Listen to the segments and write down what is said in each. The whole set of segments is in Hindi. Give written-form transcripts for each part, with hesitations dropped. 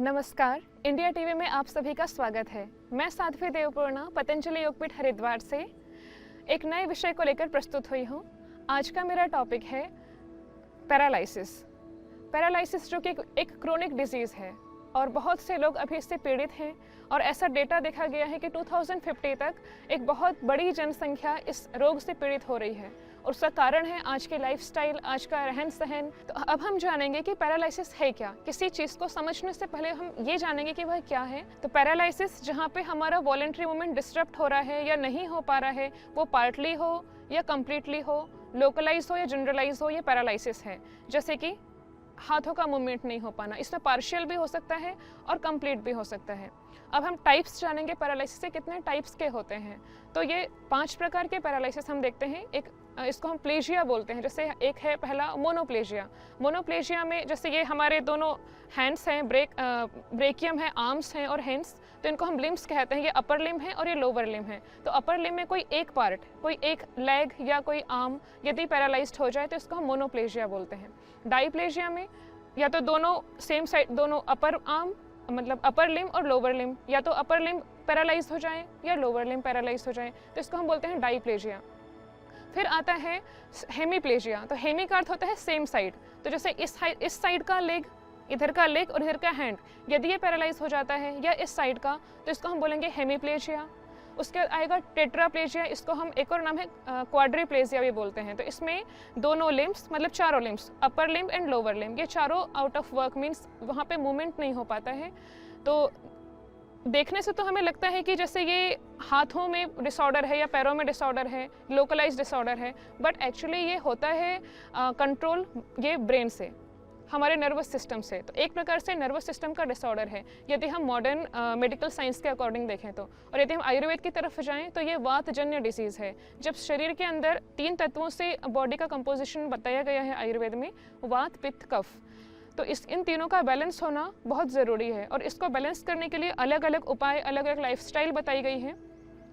नमस्कार, इंडिया टीवी में आप सभी का स्वागत है। मैं साध्वी देवपूर्णा पतंजलि योगपीठ हरिद्वार से एक नए विषय को लेकर प्रस्तुत हुई हूँ। आज का मेरा टॉपिक है पैरालिसिस। पैरालिसिस जो कि एक क्रोनिक डिजीज़ है और बहुत से लोग अभी इससे पीड़ित हैं और ऐसा डेटा देखा गया है कि 2050 तक एक बहुत बड़ी जनसंख्या इस रोग से पीड़ित हो रही है। और उसका कारण है आज के लाइफस्टाइल, आज का रहन सहन। तो अब हम जानेंगे कि पैरालिसिस है क्या। किसी चीज़ को समझने से पहले हम ये जानेंगे कि वह क्या है। तो पैरालिसिस जहाँ पे हमारा वॉलेंट्री मूवमेंट डिस्टर्ब हो रहा है या नहीं हो पा रहा है, वो पार्टली हो या कम्प्लीटली हो, लोकलाइज हो या जनरलाइज हो, ये पैरालिसिस है। जैसे कि हाथों का मूवमेंट नहीं हो पाना, इसमें पार्शियल भी हो सकता है और कंप्लीट भी हो सकता है। अब हम टाइप्स जानेंगे पैरालिसिस से कितने टाइप्स के होते हैं। तो ये 5 प्रकार के पैरालिसिस हम देखते हैं। एक इसको हम प्लेजिया बोलते हैं। जैसे एक है पहला मोनोप्लेजिया। मोनोप्लेजिया में जैसे ये हमारे दोनों हैंड्स हैं, ब्रेकियम है, आर्म्स हैं और हैंड्स, तो इनको हम लिम्स कहते हैं। ये अपर लिम है और ये लोअर लिम है। तो अपर लिम में कोई एक पार्ट, कोई एक लेग या कोई आर्म यदि पैरालाइज्ड हो जाए तो इसको हम मोनोप्लेजिया बोलते हैं। डाईप्लेजिया में या तो दोनों सेम साइड, दोनों अपर आर्म मतलब अपर लिम और लोअर लिम, या तो अपर लिम पैरालाइज हो जाए या लोअर लिम पैरालाइज हो जाए, तो इसको हम बोलते हैं डाईप्लेजिया। फिर आता है हेमीप्लेजिया। तो हेमी का अर्थ होता है सेम साइड। तो जैसे इस साइड का लेग, इधर का लेग और इधर का हैंड यदि ये पैरालाइज हो जाता है, या इस साइड का, तो इसको हम बोलेंगे हेमीप्लेजिया। उसके आएगा टेट्राप्लेजिया। इसको हम एक और नाम है क्वाड्रिप्लेजिया भी बोलते हैं। तो इसमें दोनों लिम्स मतलब चारों limbs, upper limb and lower limb, ये चारों आउट ऑफ वर्क, मीन्स वहाँ पे मूवमेंट नहीं हो पाता है। तो देखने से तो हमें लगता है कि जैसे ये हाथों में डिसऑर्डर है या पैरों में डिसऑर्डर है, लोकलाइज्ड डिसऑर्डर है, बट एक्चुअली ये होता है कंट्रोल ये ब्रेन से, हमारे नर्वस सिस्टम से। तो एक प्रकार से नर्वस सिस्टम का डिसऑर्डर है यदि हम मॉडर्न मेडिकल साइंस के अकॉर्डिंग देखें तो। और यदि हम आयुर्वेद की तरफ जाएं तो ये वातजन्य डिजीज़ है। जब शरीर के अंदर 3 तत्वों से बॉडी का कंपोजिशन बताया गया है आयुर्वेद में, वात, पित्त, कफ, तो इन तीनों का बैलेंस होना बहुत ज़रूरी है। और इसको बैलेंस करने के लिए अलग अलग उपाय, अलग अलग लाइफस्टाइल बताई गई है,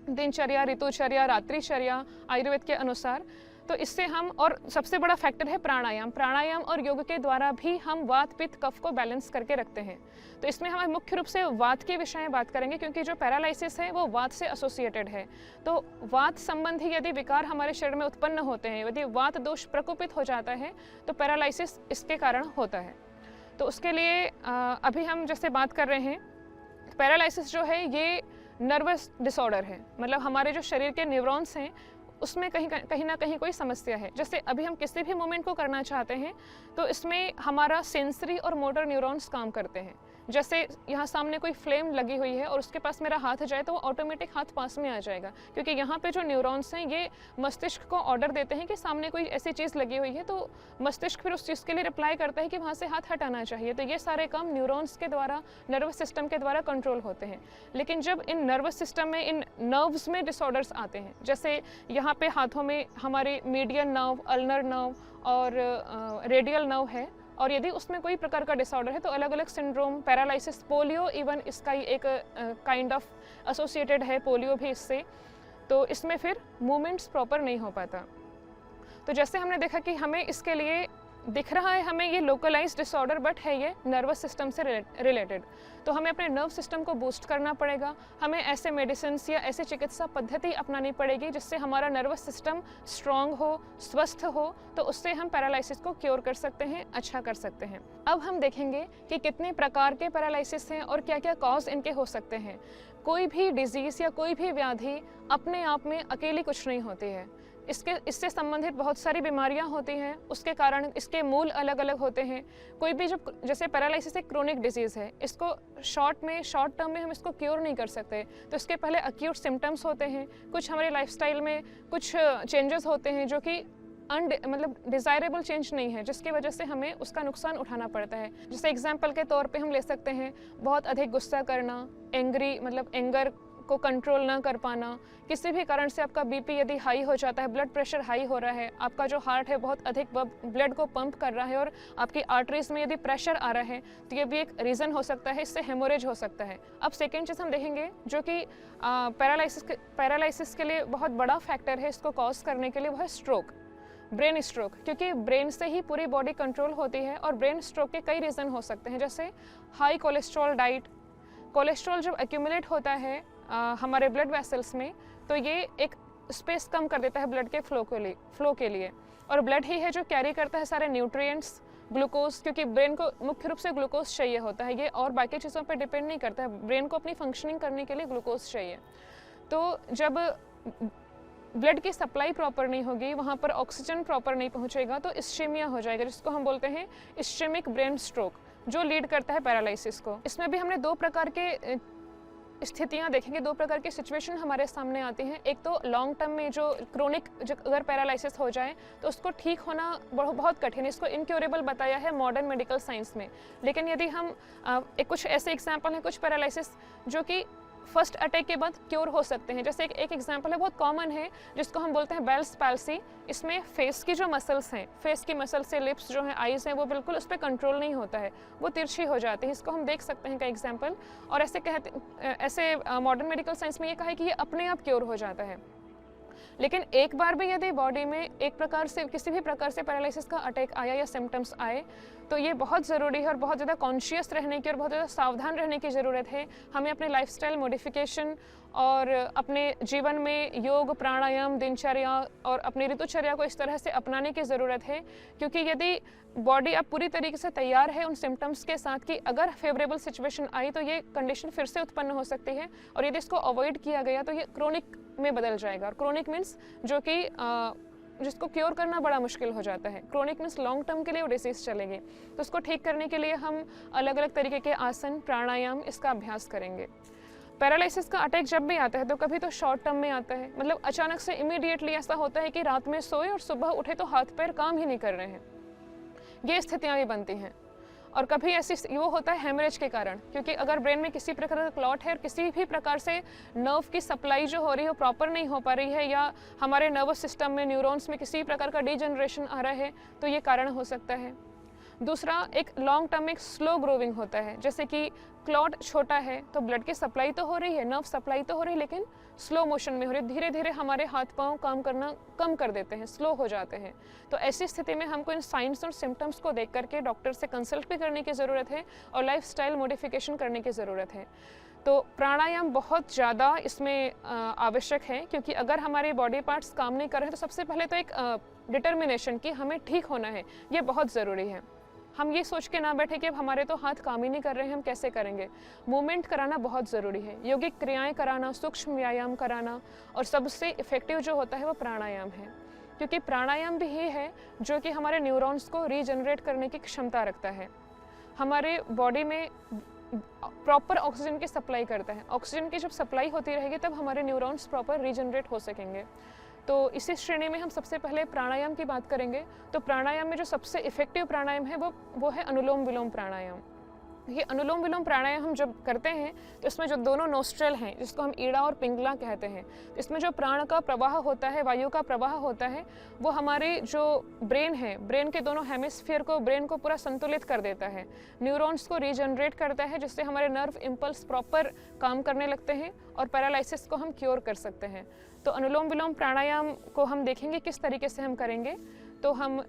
दिनचर्या, ऋतुचर्या, रात्रिचर्या आयुर्वेद के अनुसार। तो इससे हम, और सबसे बड़ा फैक्टर है प्राणायाम। प्राणायाम और योग के द्वारा भी हम वात, पित्त, कफ को बैलेंस करके रखते हैं। तो इसमें हम मुख्य रूप से वात के विषय में बात करेंगे, क्योंकि जो पैरालिसिस है वो वात से एसोसिएटेड है। तो वात संबंधी यदि विकार हमारे शरीर में उत्पन्न होते हैं, यदि वात दोष प्रकोपित हो जाता है, तो पैरालिसिस इसके कारण होता है। तो उसके लिए अभी हम जैसे बात कर रहे हैं, पैरालिसिस जो है ये नर्वस डिसऑर्डर है। मतलब हमारे जो शरीर के न्यूरॉन्स हैं उसमें कहीं ना कहीं कोई समस्या है। जैसे अभी हम किसी भी मूवमेंट को करना चाहते हैं तो इसमें हमारा सेंसरी और मोटर न्यूरॉन्स काम करते हैं। जैसे यहाँ सामने कोई फ्लेम लगी हुई है और उसके पास मेरा हाथ जाए तो वो ऑटोमेटिक हाथ पास में आ जाएगा, क्योंकि यहाँ पे जो न्यूरॉन्स हैं ये मस्तिष्क को ऑर्डर देते हैं कि सामने कोई ऐसी चीज़ लगी हुई है, तो मस्तिष्क फिर उस चीज़ के लिए रिप्लाई करता है कि वहाँ से हाथ हटाना चाहिए। तो ये सारे काम न्यूरॉन्स के द्वारा, नर्वस सिस्टम के द्वारा कंट्रोल होते हैं। लेकिन जब इन नर्वस सिस्टम में, इन नर्व्स में डिसऑर्डर्स आते हैं, जैसे यहाँ पे हाथों में हमारे मीडियन नर्व, अल्नर नर्व और रेडियल नर्व है, और यदि उसमें कोई प्रकार का डिसऑर्डर है तो अलग अलग सिंड्रोम, पैरालिसिस, पोलियो इवन इसका ही एक काइंड ऑफ एसोसिएटेड है, पोलियो भी इससे। तो इसमें फिर मूवमेंट्स प्रॉपर नहीं हो पाता। तो जैसे हमने देखा कि हमें इसके लिए दिख रहा है हमें ये लोकलाइज्ड डिसऑर्डर, बट है ये नर्वस सिस्टम से रिलेटेड। तो हमें अपने नर्व सिस्टम को बूस्ट करना पड़ेगा। हमें ऐसे मेडिसिन या ऐसी चिकित्सा पद्धति अपनानी पड़ेगी जिससे हमारा नर्वस सिस्टम स्ट्रॉन्ग हो, स्वस्थ हो, तो उससे हम पैरालिसिस को क्योर कर सकते हैं, अच्छा कर सकते हैं। अब हम देखेंगे कि कितने प्रकार के पैरालिसिस हैं और क्या क्या कॉज इनके हो सकते हैं। कोई भी डिजीज़ या कोई भी व्याधि अपने आप में अकेली कुछ नहीं होती है। इससे संबंधित बहुत सारी बीमारियां होती हैं, उसके कारण इसके मूल अलग अलग होते हैं। कोई भी जैसे पैरालिसिस एक क्रोनिक डिजीज़ है, इसको शॉर्ट टर्म में हम इसको क्योर नहीं कर सकते। तो इसके पहले अक्यूट सिम्टम्स होते हैं, कुछ हमारे लाइफस्टाइल में कुछ चेंजेस होते हैं जो कि मतलब डिज़ायरेबल चेंज नहीं है, जिसकी वजह से हमें उसका नुकसान उठाना पड़ता है। जैसे एग्जाम्पल के तौर पे हम ले सकते हैं बहुत अधिक गुस्सा करना, एंगर को कंट्रोल ना कर पाना, किसी भी कारण से आपका बीपी यदि हाई हो जाता है, ब्लड प्रेशर हाई हो रहा है, आपका जो हार्ट है बहुत अधिक ब्लड को पंप कर रहा है और आपकी आर्टरीज में यदि प्रेशर आ रहा है, तो ये भी एक रीज़न हो सकता है, इससे हेमोरेज हो सकता है। अब सेकेंड चीज़ हम देखेंगे जो कि पैरालिसिस के लिए बहुत बड़ा फैक्टर है इसको कॉज करने के लिए, वो है स्ट्रोक। ब्रेन स्ट्रोक, क्योंकि ब्रेन से ही पूरी बॉडी कंट्रोल होती है और ब्रेन स्ट्रोक के कई रीज़न हो सकते हैं, जैसे हाई कोलेस्ट्रॉल डाइट। कोलेस्ट्रॉल जब एक्यूमुलेट होता है हमारे ब्लड वेसल्स में, तो ये एक स्पेस कम कर देता है ब्लड के फ्लो के लिए, और ब्लड ही है जो कैरी करता है सारे न्यूट्रिएंट्स, ग्लूकोज, क्योंकि ब्रेन को मुख्य रूप से ग्लूकोज चाहिए होता है, ये और बाकी चीज़ों पर डिपेंड नहीं करता है, ब्रेन को अपनी फंक्शनिंग करने के लिए ग्लूकोज चाहिए। तो जब ब्लड की सप्लाई प्रॉपर नहीं होगी, वहाँ पर ऑक्सीजन प्रॉपर नहीं पहुँचेगा, तो इस्चेमिया हो जाएगा, जिसको हम बोलते हैं इस्चेमिक ब्रेन स्ट्रोक, जो लीड करता है पैरालिसिस को। इसमें भी हमने दो प्रकार के स्थितियाँ देखेंगे, दो प्रकार की सिचुएशन हमारे सामने आती हैं। एक तो लॉन्ग टर्म में जो क्रोनिक अगर पैरालिसिस हो जाए तो उसको ठीक होना बहुत कठिन है, इसको इनक्योरेबल बताया है मॉडर्न मेडिकल साइंस में। लेकिन यदि हम कुछ ऐसे एग्जाम्पल हैं कुछ पैरालिसिस जो कि फर्स्ट अटैक के बाद क्योर हो सकते हैं, जैसे एक एग्जांपल है, बहुत कॉमन है, जिसको हम बोलते हैं बेल्स पैल्सी। इसमें फेस की जो मसल्स हैं, फेस की मसल से लिप्स जो हैं, आईज हैं, वो बिल्कुल उस पर कंट्रोल नहीं होता है, वो तिरछी हो जाती है। इसको हम देख सकते हैं का एग्जांपल। और ऐसे मॉडर्न मेडिकल साइंस में ये कहा है कि ये अपने आप क्योर हो जाता है। लेकिन एक बार भी यदि बॉडी में एक प्रकार से किसी भी प्रकार से पैरालिसिस का अटैक आया या सिम्टम्स आए, तो ये बहुत ज़रूरी है और बहुत ज़्यादा कॉन्शियस रहने की और बहुत ज़्यादा सावधान रहने की ज़रूरत है। हमें अपने लाइफस्टाइल मॉडिफिकेशन और अपने जीवन में योग, प्राणायाम, दिनचर्या और अपनी ऋतुचर्या को इस तरह से अपनाने की ज़रूरत है, क्योंकि यदि बॉडी अब पूरी तरीके से तैयार है उन सिम्टम्स के साथ कि अगर फेवरेबल सिचुएशन आई तो ये कंडीशन फिर से उत्पन्न हो सकती है, और यदि इसको अवॉइड किया गया तो ये क्रोनिक में बदल जाएगा। और क्रोनिक मीन्स जो कि जिसको क्योर करना बड़ा मुश्किल हो जाता है। क्रोनिक मीन्स लॉन्ग टर्म के लिए वो डिसीज चलेगी। तो उसको ठीक करने के लिए हम अलग अलग तरीके के आसन, प्राणायाम, इसका अभ्यास करेंगे। पैरालिसिस का अटैक जब भी आता है तो कभी तो शॉर्ट टर्म में आता है, मतलब अचानक से इमीडिएटली ऐसा होता है कि रात में सोए और सुबह उठे तो हाथ पैर काम ही नहीं कर रहे हैं, ये स्थितियाँ भी बनती हैं। और कभी ऐसी वो होता है हेमरेज के कारण, क्योंकि अगर ब्रेन में किसी प्रकार का क्लॉट है और किसी भी प्रकार से नर्व की सप्लाई जो हो रही है वो प्रॉपर नहीं हो पा रही है, या हमारे नर्वस सिस्टम में न्यूरॉन्स में किसी प्रकार का डिजनरेशन आ रहा है, तो ये कारण हो सकता है। दूसरा, एक लॉन्ग टर्म एक स्लो ग्रोविंग होता है, जैसे कि क्लॉट छोटा है तो ब्लड की सप्लाई तो हो रही है, नर्व सप्लाई तो हो रही है, लेकिन स्लो मोशन में हो रही है, धीरे धीरे हमारे हाथ पांव काम करना कम कर देते हैं, स्लो हो जाते हैं। तो ऐसी स्थिति में हमको इन साइंस और सिम्टम्स को देख करके डॉक्टर से कंसल्ट भी करने की ज़रूरत है और लाइफस्टाइल मॉडिफिकेशन करने की ज़रूरत है। तो प्राणायाम बहुत ज़्यादा इसमें आवश्यक है, क्योंकि अगर हमारे बॉडी पार्ट्स काम नहीं कर रहे हैं तो सबसे पहले तो एक डिटर्मिनेशन कि हमें ठीक होना है, ये बहुत ज़रूरी है। हम ये सोच के ना बैठे कि अब हमारे तो हाथ काम ही नहीं कर रहे हैं, हम कैसे करेंगे। मूवमेंट कराना बहुत ज़रूरी है, यौगिक क्रियाएं कराना, सूक्ष्म व्यायाम कराना, और सबसे इफ़ेक्टिव जो होता है वो प्राणायाम है, क्योंकि प्राणायाम भी ही है जो कि हमारे न्यूरॉन्स को रीजनरेट करने की क्षमता रखता है, हमारे बॉडी में प्रॉपर ऑक्सीजन की सप्लाई करता है। ऑक्सीजन की जब सप्लाई होती रहेगी तब हमारे न्यूरॉन्स प्रॉपर रीजनरेट हो सकेंगे। तो इसी श्रेणी में हम सबसे पहले प्राणायाम की बात करेंगे। तो प्राणायाम में जो सबसे इफेक्टिव प्राणायाम है वो है अनुलोम विलोम प्राणायाम। ये अनुलोम विलोम प्राणायाम हम जब करते हैं तो इसमें जो दोनों नोस्ट्रल हैं, जिसको हम ईड़ा और पिंगला कहते हैं, इसमें जो प्राण का प्रवाह होता है, वायु का प्रवाह होता है, वो हमारे जो ब्रेन है, ब्रेन के दोनों हेमिस्फीयर को, ब्रेन को पूरा संतुलित कर देता है, न्यूरॉन्स को रीजनरेट करता है, जिससे हमारे नर्व इम्पल्स प्रॉपर काम करने लगते हैं और पैरालिसिस को हम क्योर कर सकते हैं। तो अनुलोम विलोम प्राणायाम को हम देखेंगे किस तरीके से हम करेंगे। तो हम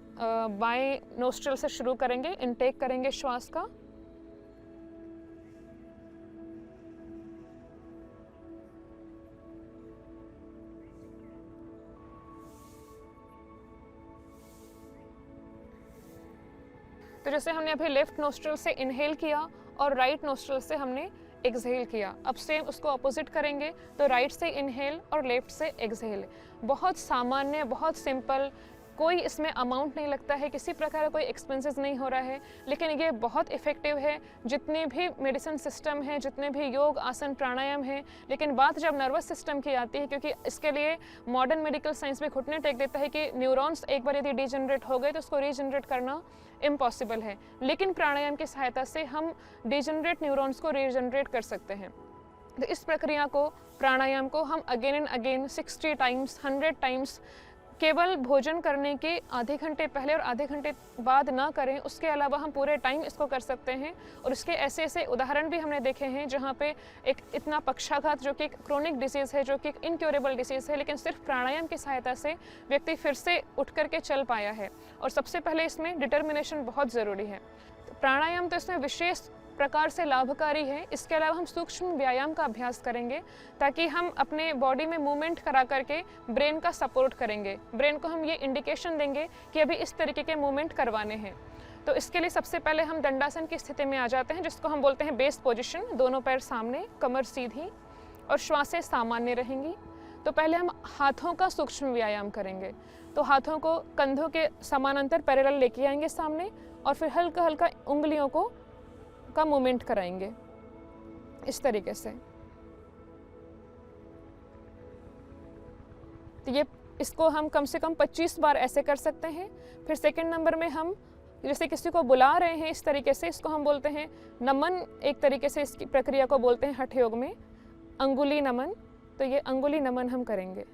बाएं नोस्ट्रल से शुरू करेंगे, इनटेक करेंगे श्वास का, तो जैसे हमने अभी लेफ्ट नोस्ट्रल से इनहेल किया और राइट नोस्ट्रल से हमने एक्सहेल किया, अब सेम उसको अपोजिट करेंगे, तो राइट से इनहेल और लेफ्ट से एक्सहेल। बहुत सामान्य, बहुत सिंपल, कोई इसमें अमाउंट नहीं लगता है, किसी प्रकार का कोई एक्सपेंसेस नहीं हो रहा है, लेकिन ये बहुत इफेक्टिव है। जितने भी मेडिसिन सिस्टम हैं, जितने भी योग, आसन, प्राणायाम हैं, लेकिन बात जब नर्वस सिस्टम की आती है, क्योंकि इसके लिए मॉडर्न मेडिकल साइंस में घुटने टेक देता है कि न्यूरॉन्स एक बार यदि डिजनरेट हो गए तो उसको रीजनरेट करना इम्पॉसिबल है, लेकिन प्राणायाम की सहायता से हम डिजनरेट न्यूरॉन्स को रीजनरेट कर सकते हैं। तो इस प्रक्रिया को, प्राणायाम को हम again and again 60 times, 100 times केवल भोजन करने के आधे घंटे पहले और आधे घंटे बाद ना करें, उसके अलावा हम पूरे टाइम इसको कर सकते हैं। और इसके ऐसे ऐसे उदाहरण भी हमने देखे हैं जहाँ पे एक इतना पक्षाघात जो कि एक क्रोनिक डिसीज़ है, जो कि एक इनक्योरेबल डिसीज़ है, लेकिन सिर्फ प्राणायाम की सहायता से व्यक्ति फिर से उठ करके चल पाया है। और सबसे पहले इसमें डिटर्मिनेशन बहुत ज़रूरी है। तो प्राणायाम तो इसमें विशेष प्रकार से लाभकारी है। इसके अलावा हम सूक्ष्म व्यायाम का अभ्यास करेंगे ताकि हम अपने बॉडी में मूवमेंट करा करके ब्रेन का सपोर्ट करेंगे। ब्रेन को हम ये इंडिकेशन देंगे कि अभी इस तरीके के मूवमेंट करवाने हैं। तो इसके लिए सबसे पहले हम दंडासन की स्थिति में आ जाते हैं, जिसको हम बोलते हैं बेस पोजिशन। दोनों पैर सामने, कमर सीधी और श्वासें सामान्य रहेंगी। तो पहले हम हाथों का सूक्ष्म व्यायाम करेंगे। तो हाथों को कंधों के समानांतर पैरेलल लेके आएंगे सामने और फिर हल्का हल्का उंगलियों को का मूवमेंट कराएंगे इस तरीके से। तो ये इसको हम कम से कम 25 बार ऐसे कर सकते हैं। फिर सेकंड नंबर में हम जैसे किसी को बुला रहे हैं इस तरीके से, इसको हम बोलते हैं नमन। एक तरीके से इसकी प्रक्रिया को बोलते हैं हठ योग में अंगुली नमन। तो ये अंगुली नमन हम करेंगे।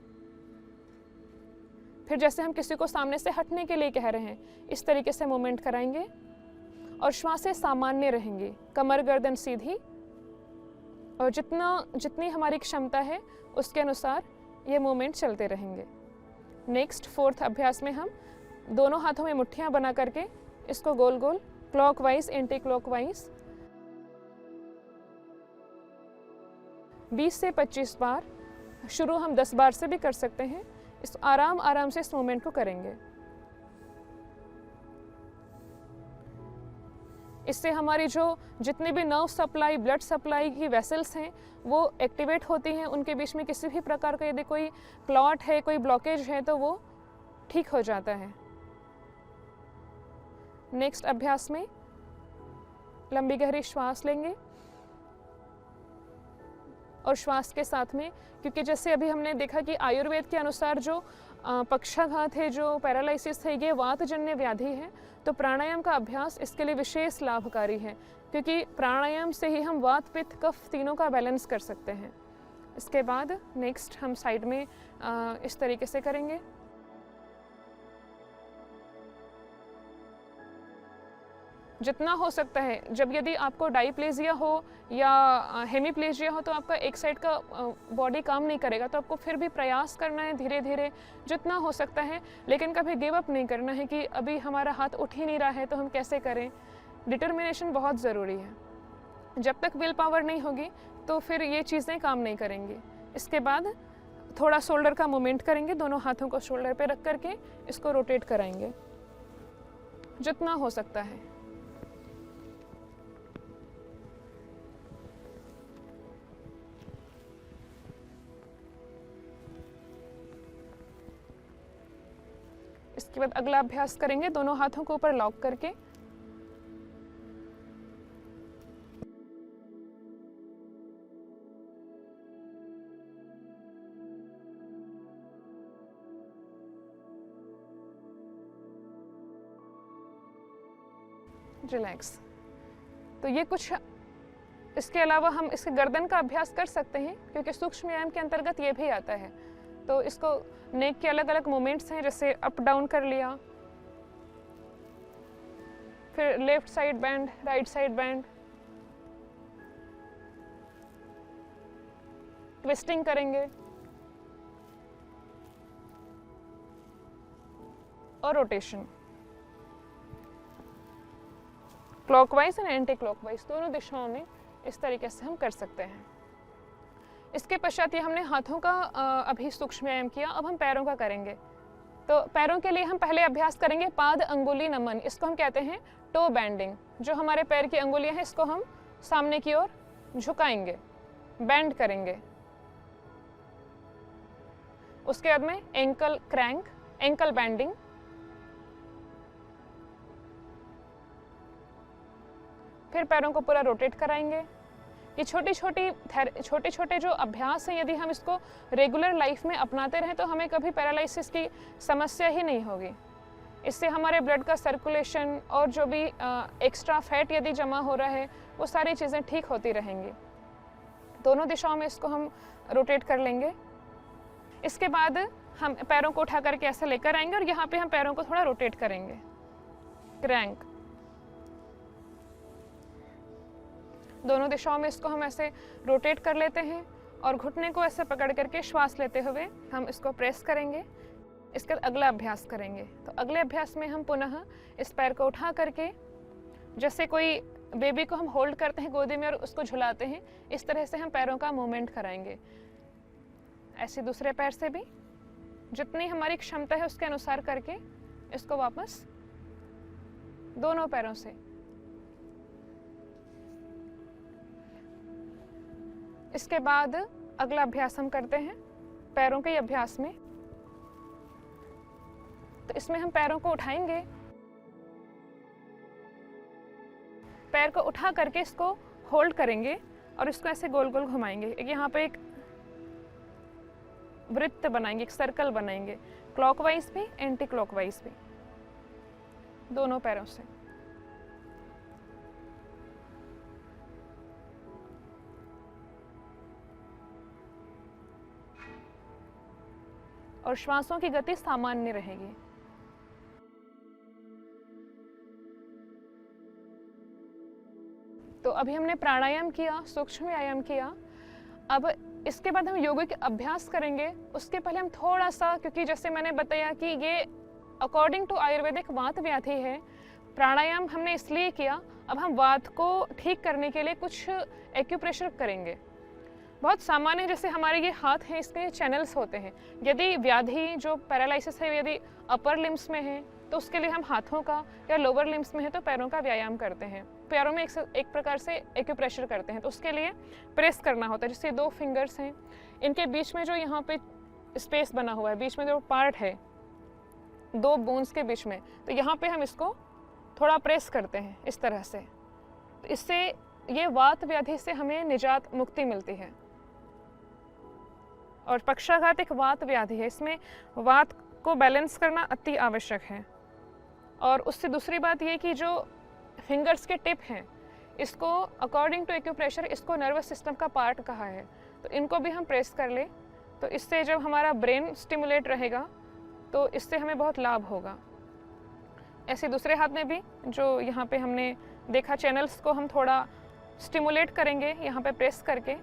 फिर जैसे हम किसी को सामने से हटने के लिए कह रहे हैं, इस तरीके से मूवमेंट कराएंगे और श्वासें सामान्य रहेंगी, कमर गर्दन सीधी और जितनी हमारी क्षमता है उसके अनुसार ये मूवमेंट चलते रहेंगे। नेक्स्ट फोर्थ अभ्यास में हम दोनों हाथों में मुट्ठियां बना करके इसको गोल गोल क्लॉकवाइज एंटी क्लॉकवाइज 20 से 25 बार, शुरू हम 10 बार से भी कर सकते हैं। इस आराम आराम से इस मूवमेंट को करेंगे। इससे हमारी जो जितनी भी नर्व सप्लाई, ब्लड सप्लाई की वेसल्स हैं वो एक्टिवेट होती हैं। उनके बीच में किसी भी प्रकार का यदि कोई क्लॉट है, कोई ब्लॉकेज है तो वो ठीक हो जाता है। नेक्स्ट अभ्यास में लंबी गहरी श्वास लेंगे और श्वास के साथ में, क्योंकि जैसे अभी हमने देखा कि आयुर्वेद के अनुसार जो पक्षाघात है, जो पैरालिसिस है, ये वातजन्य व्याधि है। तो प्राणायाम का अभ्यास इसके लिए विशेष लाभकारी है, क्योंकि प्राणायाम से ही हम वात पित्त कफ तीनों का बैलेंस कर सकते हैं। इसके बाद नेक्स्ट हम साइड में इस तरीके से करेंगे। जितना हो सकता है, जब यदि आपको डाइप्लेजिया हो या हेमीप्लेजिया हो तो आपका एक साइड का बॉडी काम नहीं करेगा, तो आपको फिर भी प्रयास करना है धीरे धीरे जितना हो सकता है, लेकिन कभी गिव अप नहीं करना है कि अभी हमारा हाथ उठ ही नहीं रहा है तो हम कैसे करें। डिटर्मिनेशन बहुत ज़रूरी है। जब तक विल पावर नहीं होगी तो फिर ये चीज़ें काम नहीं करेंगी। इसके बाद थोड़ा शोल्डर का मूवमेंट करेंगे, दोनों हाथों को शोल्डर पे रख करके इसको रोटेट कराएंगे जितना हो सकता है। इसके बाद अगला अभ्यास करेंगे दोनों हाथों को ऊपर लॉक करके। रिलैक्स। तो ये कुछ, इसके अलावा हम इसके गर्दन का अभ्यास कर सकते हैं क्योंकि सूक्ष्म व्यायाम के अंतर्गत ये भी आता है। तो इसको नेक के अलग अलग मोमेंट्स हैं, जैसे अप डाउन कर लिया, फिर left side band, right side band, twisting करेंगे और रोटेशन। क्लॉकवाइज और एंटी क्लॉकवाइज दोनों दिशाओं में इस तरीके से हम कर सकते हैं। इसके पश्चात ये हमने हाथों का अभी सूक्ष्म व्यायाम किया। अब हम पैरों का करेंगे। तो पैरों के लिए हम पहले अभ्यास करेंगे पाद अंगुली नमन। इसको हम कहते हैं टो बैंडिंग। जो हमारे पैर की अंगुलियां हैं इसको हम सामने की ओर झुकाएंगे, बैंड करेंगे। उसके बाद में एंकल क्रैंक, एंकल बैंडिंग, फिर पैरों को पूरा रोटेट कराएंगे। ये छोटे छोटे जो अभ्यास हैं, यदि हम इसको रेगुलर लाइफ में अपनाते रहें तो हमें कभी पैरालिसिस की समस्या ही नहीं होगी। इससे हमारे ब्लड का सर्कुलेशन और जो भी एक्स्ट्रा फैट यदि जमा हो रहा है वो सारी चीज़ें ठीक होती रहेंगी। दोनों दिशाओं में इसको हम रोटेट कर लेंगे। इसके बाद हम पैरों को उठा करके ऐसे लेकर आएंगे और यहाँ पे हम पैरों को थोड़ा रोटेट करेंगे, क्रैंक। दोनों दिशाओं में इसको हम ऐसे रोटेट कर लेते हैं और घुटने को ऐसे पकड़ करके श्वास लेते हुए हम इसको प्रेस करेंगे। इसका अगला अभ्यास करेंगे। तो अगले अभ्यास में हम पुनः इस पैर को उठा करके, जैसे कोई बेबी को हम होल्ड करते हैं गोदी में और उसको झुलाते हैं, इस तरह से हम पैरों का मूवमेंट कराएंगे। ऐसे दूसरे पैर से भी जितनी हमारी क्षमता है उसके अनुसार करके इसको वापस दोनों पैरों से। इसके बाद अगला अभ्यास हम करते हैं पैरों के अभ्यास में। तो इसमें हम पैरों को उठाएंगे, पैर को उठा करके इसको होल्ड करेंगे और इसको ऐसे गोल गोल घुमाएंगे। यहाँ पे एक वृत्त बनाएंगे, एक सर्कल बनाएंगे, क्लॉकवाइज भी एंटी क्लॉकवाइज भी, दोनों पैरों से। और श्वासों की गति सामान्य रहेगी। तो अभी हमने प्राणायाम किया, सूक्ष्म व्यायाम किया। अब इसके बाद हम योगिक अभ्यास करेंगे। उसके पहले हम थोड़ा सा, क्योंकि जैसे मैंने बताया कि ये अकॉर्डिंग टू आयुर्वेदिक वात व्याधि है, प्राणायाम हमने इसलिए किया। अब हम वात को ठीक करने के लिए कुछ एक्यूप्रेशर करेंगे। बहुत सामान्य, जैसे हमारे ये हाथ हैं, इसके चैनल्स होते हैं। यदि व्याधि जो पैरालिसिस है यदि अपर लिम्स में है तो उसके लिए हम हाथों का, या लोअर लिम्स में है तो पैरों का व्यायाम करते हैं। पैरों में एक प्रकार से एक्यूप्रेशर करते हैं। तो उसके लिए प्रेस करना होता है। जैसे 2 फिंगर्स हैं, इनके बीच में जो यहाँ पे स्पेस बना हुआ है, बीच में जो पार्ट है 2 बोन्स के बीच में, तो यहाँ पे हम इसको थोड़ा प्रेस करते हैं इस तरह से। तो इससे ये वात व्याधि से हमें निजात, मुक्ति मिलती है। और पक्षाघात एक वात व्याधि है, इसमें वात को बैलेंस करना अति आवश्यक है। और उससे दूसरी बात ये कि जो फिंगर्स के टिप हैं, इसको अकॉर्डिंग टू एक्यूप्रेशर इसको नर्वस सिस्टम का पार्ट कहा है। तो इनको भी हम प्रेस कर ले, तो इससे जब हमारा ब्रेन स्टिमुलेट रहेगा तो इससे हमें बहुत लाभ होगा। ऐसे दूसरे हाथ में भी जो यहाँ पे हमने देखा, चैनल्स को हम थोड़ा स्टिमुलेट करेंगे यहाँ पे प्रेस करके।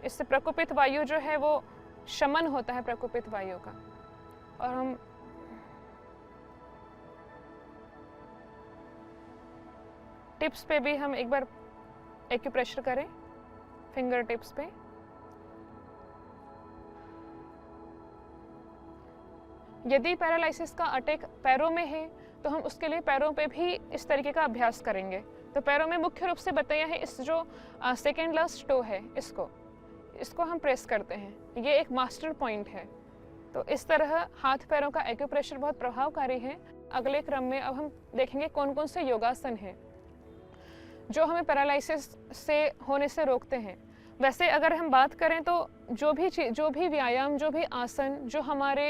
इससे प्रकोपित वायु जो है वो शमन होता है, प्रकोपित वायु का। और हम टिप्स पे भी हम एक बार एक्यूप्रेशर करें, फिंगर टिप्स पे। यदि पैरालिसिस का अटैक पैरों में है तो हम उसके लिए पैरों पे भी इस तरीके का अभ्यास करेंगे। तो पैरों में मुख्य रूप से बताया है, इस जो सेकेंड लास्ट टो है, इसको हम प्रेस करते हैं। ये एक मास्टर पॉइंट है। तो इस तरह हाथ पैरों का एक्यूप्रेशर बहुत प्रभावकारी है। अगले क्रम में अब हम देखेंगे कौन कौन से योगासन हैं जो हमें पैरालिसिस से होने से रोकते हैं। वैसे अगर हम बात करें तो जो भी व्यायाम, जो भी आसन जो हमारे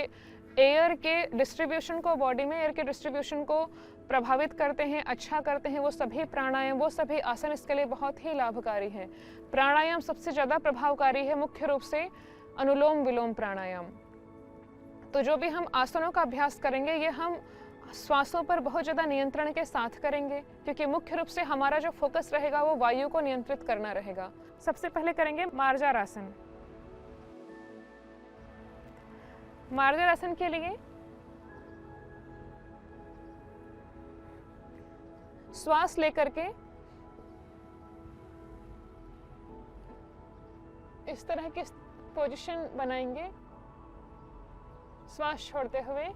एयर के डिस्ट्रीब्यूशन को, बॉडी में एयर के डिस्ट्रीब्यूशन को प्रभावित करते हैं, अच्छा करते हैं, वो सभी प्राणायाम, वो सभी आसन इसके लिए बहुत ही लाभकारी हैं। प्राणायाम सबसे ज़्यादा प्रभावकारी है, मुख्य रूप से अनुलोम विलोम प्राणायाम। तो जो भी हम आसनों का अभ्यास करेंगे, ये हम श्वासों पर बहुत ज़्यादा नियंत्रण के साथ करेंगे, क्योंकि मुख्य रूप से हमारा जो फोकस रहेगा वो वायु को नियंत्रित करना रहेगा। सबसे पहले करेंगे मार्जारासन। मार्जारासन के लिए श्वास लेकर के इस तरह की पोजीशन बनाएंगे, श्वास छोड़ते हुए।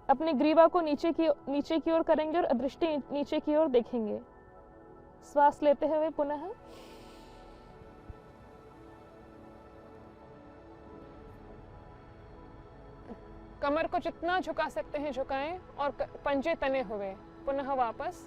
अपनी ग्रीवा को नीचे की ओर करेंगे और दृष्टि नीचे की ओर देखेंगे। श्वास लेते हुए पुनः कमर को जितना झुका सकते हैं झुकाएं और पंजे तने हुए। पुनः वापस।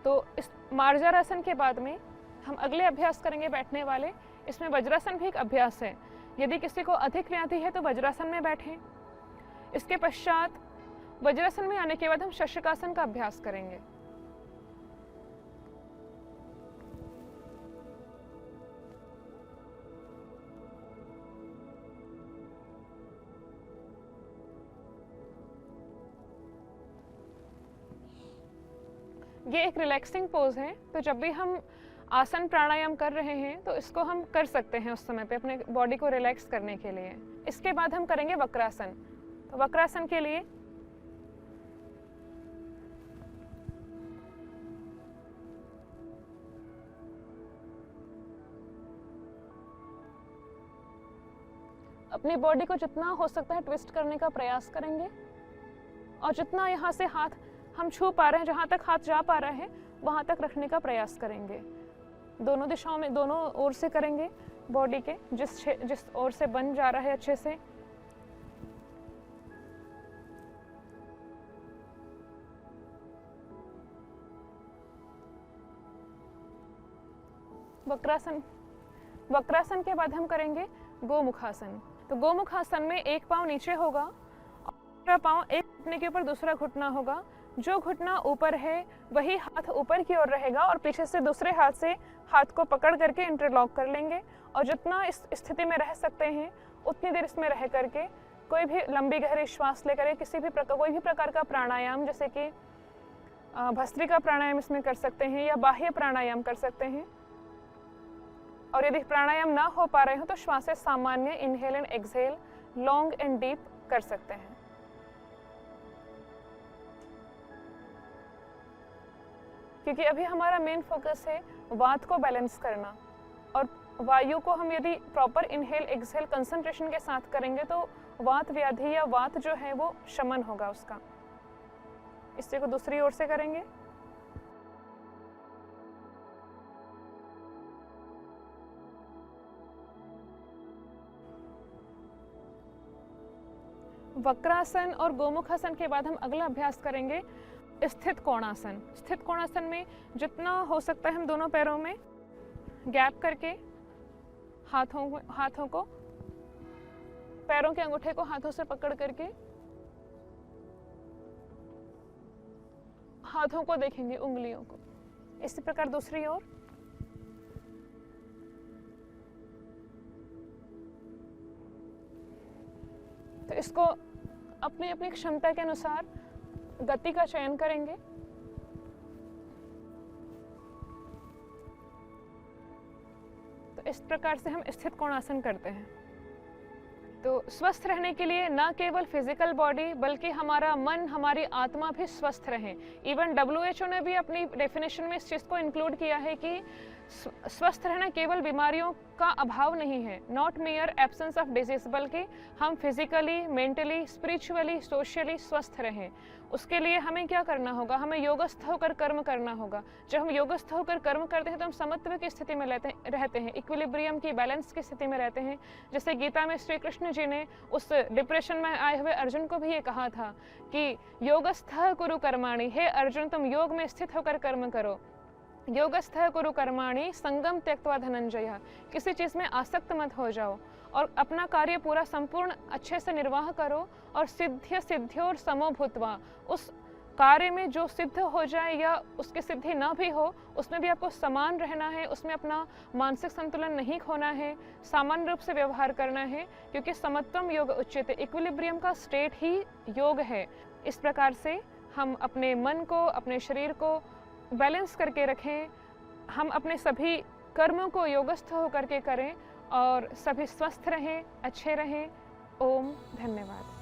तो इस मार्जारासन के बाद में हम अगले अभ्यास करेंगे बैठने वाले। इसमें वज्रासन भी एक अभ्यास है। यदि किसी को अधिक व्याधि है तो वज्रासन में बैठें। इसके पश्चात वज्रासन में आने के बाद हम शशकासन का अभ्यास करेंगे। ये एक रिलैक्सिंग पोज है, तो जब भी हम आसन प्राणायाम कर रहे हैं तो इसको हम कर सकते हैं उस समय पे अपने बॉडी को रिलैक्स करने के लिए। इसके बाद हम करेंगे वक्रासन। तो वक्रासन के लिए अपनी बॉडी को जितना हो सकता है ट्विस्ट करने का प्रयास करेंगे और जितना यहाँ से हाथ हम छू पा रहे हैं, जहाँ तक हाथ जा पा रहा है वहाँ तक रखने का प्रयास करेंगे। दोनों दिशाओं में, दोनों ओर से करेंगे बॉडी के, जिस ओर से बन जा रहा है अच्छे से। वक्रासन के बाद हम करेंगे गोमुखासन। तो गोमुखासन में एक पाँव नीचे होगा और दूसरा पाँव एक घुटने के ऊपर दूसरा घुटना होगा। जो घुटना ऊपर है वही हाथ ऊपर की ओर रहेगा और पीछे से दूसरे हाथ से हाथ को पकड़ करके इंटरलॉक कर लेंगे और जितना इस स्थिति में रह सकते हैं उतनी देर इसमें रह करके कोई भी लंबी गहरी श्वास लेकर कोई भी प्रकार का प्राणायाम, जैसे कि भस्त्रिका प्राणायाम इसमें कर सकते हैं या बाह्य प्राणायाम कर सकते हैं। और यदि प्राणायाम ना हो पा रहे हो तो श्वास सामान्य inhale and exhale, long and deep कर सकते हैं। क्योंकि अभी हमारा मेन फोकस है वात को बैलेंस करना, और वायु को हम यदि प्रॉपर इनहेल एक्सहेल कंसंट्रेशन के साथ करेंगे तो वात व्याधि या वात जो है वो शमन होगा उसका। इसी को दूसरी ओर से करेंगे। वक्रासन और गोमुखासन के बाद हम अगला अभ्यास करेंगे स्थित कोणासन। स्थित कोणासन में जितना हो सकता है हम दोनों पैरों में गैप करके हाथों को पैरों के अंगूठे को हाथों से पकड़ करके हाथों को देखेंगे, उंगलियों को। इसी प्रकार दूसरी ओर। तो इसको अपनी अपनी क्षमता के अनुसार गति का चयन करेंगे। तो इस प्रकार से हम स्थित कोणासन करते हैं। तो स्वस्थ रहने के लिए न केवल फिजिकल बॉडी बल्कि हमारा मन, हमारी आत्मा भी स्वस्थ रहे। इवन WHO ने भी अपनी डेफिनेशन में इस चीज़ को इंक्लूड किया है कि स्वस्थ रहना केवल बीमारियों का अभाव नहीं है, not mayor absence of disease, बल्कि हम फिजिकली, मेंटली, स्पिरिचुअली, सोशली स्वस्थ रहें। उसके लिए हमें क्या करना होगा? हमें योगस्थ होकर कर्म करना होगा। जब हम योगस्थ होकर कर्म करते हैं तो हम समत्व की स्थिति में रहते हैं, इक्विलिब्रियम की, बैलेंस की स्थिति में रहते हैं। जैसे गीता में श्री कृष्ण जी ने उस डिप्रेशन में आए हुए अर्जुन को भी ये कहा था कि योगस्थ कुरु कर्माणि, हे अर्जुन तुम योग में स्थित होकर कर्म करो। योगस्थ कुरु कर्माणि संगम त्यक्त्वा धनंजय, किसी चीज़ में आसक्त मत हो जाओ और अपना कार्य पूरा संपूर्ण अच्छे से निर्वाह करो। और सिद्ध्योर समो भूत्वा, उस कार्य में जो सिद्ध हो जाए या उसकी सिद्धि ना भी हो उसमें भी आपको समान रहना है, उसमें अपना मानसिक संतुलन नहीं खोना है, सामान्य रूप से व्यवहार करना है, क्योंकि समत्वम योग उच्यते, इक्विलिब्रियम का स्टेट ही योग है। इस प्रकार से हम अपने मन को, अपने शरीर को बैलेंस करके रखें। हम अपने सभी कर्मों को योगस्थ होकर के करें और सभी स्वस्थ रहें, अच्छे रहें। ओम धन्यवाद।